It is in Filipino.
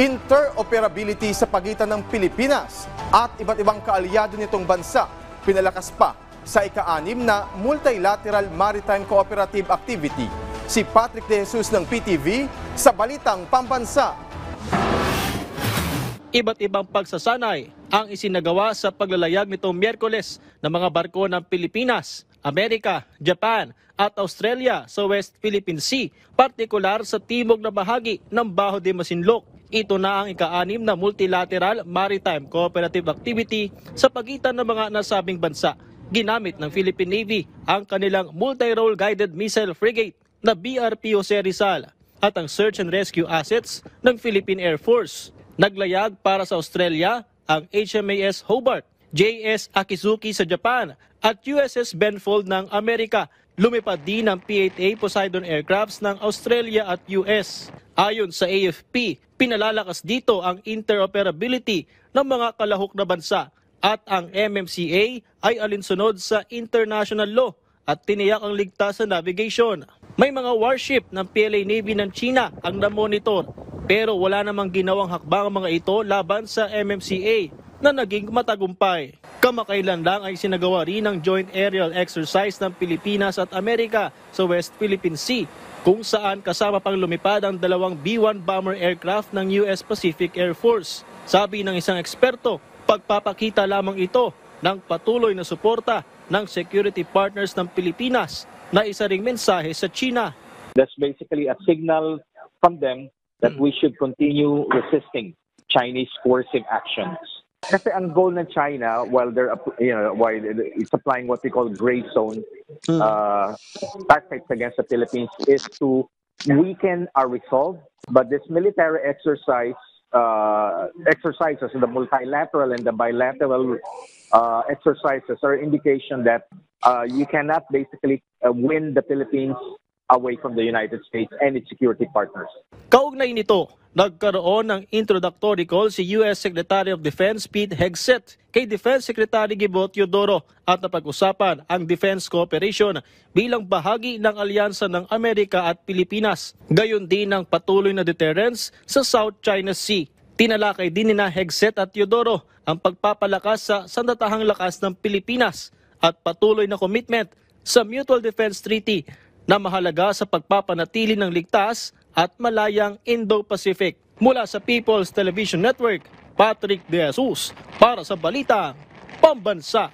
interoperability sa pagitan ng Pilipinas at iba't ibang kaalyado nitong bansa, pinalakas pa sa ika-6 na Multilateral Maritime Cooperative Activity. Si Patrick De Jesus ng PTV sa Balitang Pambansa. Iba't ibang pagsasanay ang isinagawa sa paglalayag nitong Miyerkules ng mga barko ng Pilipinas, Amerika, Japan at Australia sa West Philippine Sea, partikular sa timog na bahagi ng Baho de Masinloc. Ito na ang ika-6 na Multilateral Maritime Cooperative Activity sa pagitan ng mga nasabing bansa. Ginamit ng Philippine Navy ang kanilang Multi-Role Guided Missile Frigate na BRP Jose Rizal at ang Search and Rescue Assets ng Philippine Air Force. Naglayag para sa Australia ang HMAS Hobart, JS Akizuki sa Japan at USS Benfold ng Amerika. Lumipad din ang P-8A Poseidon aircrafts ng Australia at US. Ayon sa AFP, pinalalakas dito ang interoperability ng mga kalahok na bansa at ang MMCA ay alinsunod sa international law at tiniyak ang ligtas na navigation. May mga warship ng PLA Navy ng China ang namonitor pero wala namang ginawang hakbang ang mga ito laban sa MMCA na naging matagumpay. Kamakailan lang ay sinagawa rin ang joint aerial exercise ng Pilipinas at Amerika sa West Philippine Sea kung saan kasama pang lumipad ang 2 B-1 bomber aircraft ng US Pacific Air Force. Sabi ng isang eksperto, pagpapakita lamang ito ng patuloy na suporta ng security partners ng Pilipinas na isa ring mensahe sa China. That's basically a signal from them that we should continue resisting Chinese coercive actions. Kasi ang goal ng China, while it's applying what we call gray zone tactics against the Philippines, is to weaken our resolve. But this military exercises, the multilateral and the bilateral exercises, are indication that you cannot basically win the Philippines away from the United States and its security partners. Kaugnay nito, nagkaroon ng introductory call si U.S. Secretary of Defense Pete Hegseth kay Defense Secretary Gibo Teodoro at napag-usapan ang defense cooperation bilang bahagi ng alyansa ng Amerika at Pilipinas. Gayon din ang patuloy na deterrence sa South China Sea. Tinalakay din nina Hegseth at Teodoro ang pagpapalakas sa sandatahang lakas ng Pilipinas at patuloy na commitment sa Mutual Defense Treaty na mahalaga sa pagpapanatili ng ligtas at malayang Indo-Pacific. Mula sa People's Television Network, Patrick De Jesus para sa Balita Pambansa.